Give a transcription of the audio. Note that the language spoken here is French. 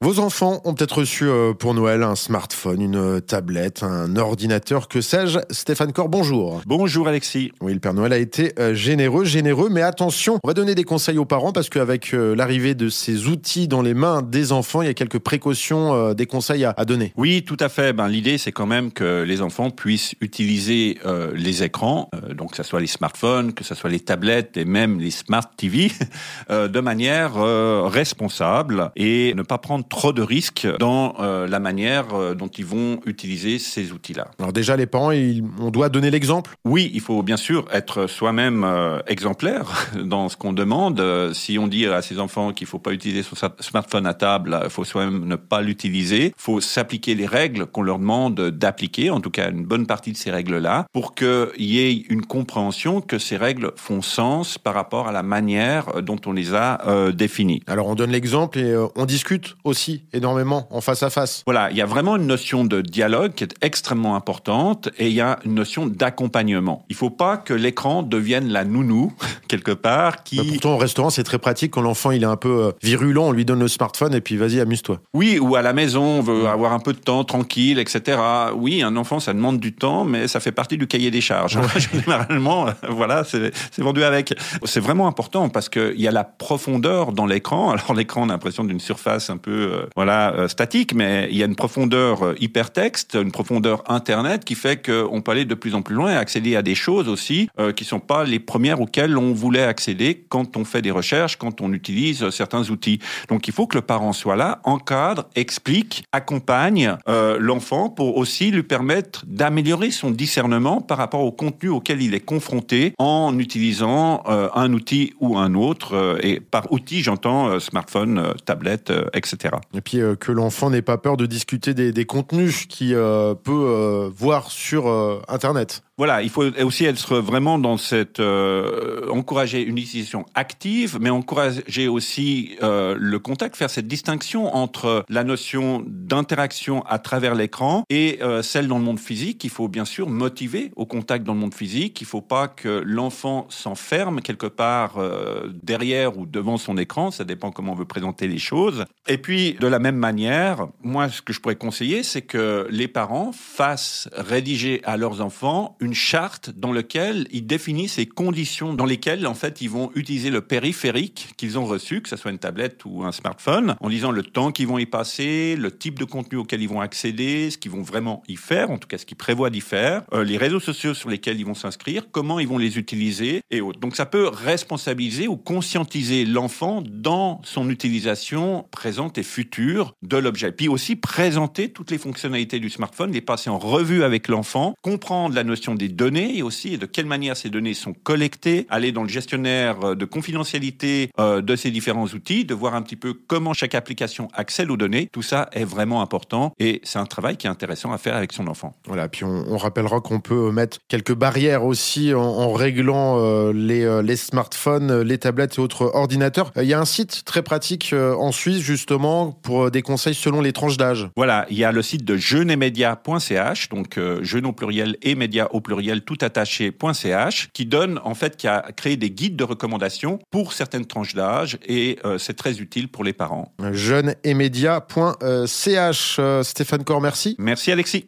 Vos enfants ont peut-être reçu pour Noël un smartphone, une tablette, un ordinateur, que sais-je. Stéphane Cor, bonjour. Bonjour Alexis. Oui, le Père Noël a été généreux, mais attention, on va donner des conseils aux parents parce qu'avec l'arrivée de ces outils dans les mains des enfants, il y a quelques précautions, des conseils à donner. Oui, tout à fait. L'idée, c'est quand même que les enfants puissent utiliser les écrans, donc que ce soit les smartphones, que ce soit les tablettes et même les smart TV, de manière responsable et ne pas prendre trop de risques dans la manière dont ils vont utiliser ces outils-là. Alors déjà, les parents, on doit donner l'exemple. Oui, il faut bien sûr être soi-même exemplaire dans ce qu'on demande. Si on dit à ses enfants qu'il ne faut pas utiliser son smartphone à table, il faut soi-même ne pas l'utiliser. Il faut s'appliquer les règles qu'on leur demande d'appliquer, en tout cas une bonne partie de ces règles-là, pour qu'il y ait une compréhension que ces règles font sens par rapport à la manière dont on les a définies. Alors on donne l'exemple et on discute aussi énormément en face à face. Voilà, il y a vraiment une notion de dialogue qui est extrêmement importante et il y a une notion d'accompagnement. Il ne faut pas que l'écran devienne la nounou, quelque part. Pourtant, au restaurant, c'est très pratique quand l'enfant il est un peu virulent, on lui donne le smartphone et puis vas-y, amuse-toi. Oui, ou à la maison, on veut avoir un peu de temps tranquille, etc. Oui, un enfant, ça demande du temps, mais ça fait partie du cahier des charges. Ouais. Généralement, voilà, c'est vendu avec. C'est vraiment important parce qu'il y a la profondeur dans l'écran. Alors l'écran, on a l'impression d'une surface un peu statique, mais il y a une profondeur hypertexte, une profondeur Internet qui fait qu'on peut aller de plus en plus loin et accéder à des choses aussi qui sont pas les premières auxquelles on voulait accéder quand on fait des recherches, quand on utilise certains outils. Donc il faut que le parent soit là, encadre, explique, accompagne l'enfant pour aussi lui permettre d'améliorer son discernement par rapport au contenu auquel il est confronté en utilisant un outil ou un autre. Et par outil, j'entends smartphone, tablette, etc. Et puis que l'enfant n'ait pas peur de discuter des contenus qu'il peut voir sur Internet. Voilà, il faut aussi être vraiment dans cette encourager une utilisation active, mais encourager aussi le contact, faire cette distinction entre la notion d'interaction à travers l'écran et celle dans le monde physique. Il faut bien sûr motiver au contact dans le monde physique. Il ne faut pas que l'enfant s'enferme quelque part derrière ou devant son écran. Ça dépend comment on veut présenter les choses. Et puis, de la même manière, moi, ce que je pourrais conseiller, c'est que les parents fassent rédiger à leurs enfants une charte dans laquelle ils définissent les conditions dans lesquelles, en fait, ils vont utiliser le périphérique qu'ils ont reçu, que ce soit une tablette ou un smartphone, en disant le temps qu'ils vont y passer, le type de contenu auquel ils vont accéder, ce qu'ils vont vraiment y faire, en tout cas ce qu'ils prévoient d'y faire, les réseaux sociaux sur lesquels ils vont s'inscrire, comment ils vont les utiliser et autres. Donc ça peut responsabiliser ou conscientiser l'enfant dans son utilisation présente et future de l'objet. Puis aussi présenter toutes les fonctionnalités du smartphone, les passer en revue avec l'enfant, comprendre la notion des données et aussi de quelle manière ces données sont collectées, aller dans le gestionnaire de confidentialité de ces différents outils, de voir un petit peu comment chaque application accède aux données. Tout ça est vraiment important et c'est un travail qui est intéressant à faire avec son enfant. Voilà, puis on rappellera qu'on peut mettre quelques barrières aussi en réglant les smartphones, les tablettes et autres ordinateurs. Il y a un site très pratique en Suisse justement pour des conseils selon les tranches d'âge. Voilà, il y a le site de jeunesetmedia.ch, donc jeune au pluriel et média au pluriel tout attaché.ch, qui a créé des guides de recommandations pour certaines tranches d'âge et c'est très utile pour les parents. Jeunesetmedia.ch. Stéphane Cor, merci. Merci Alexis.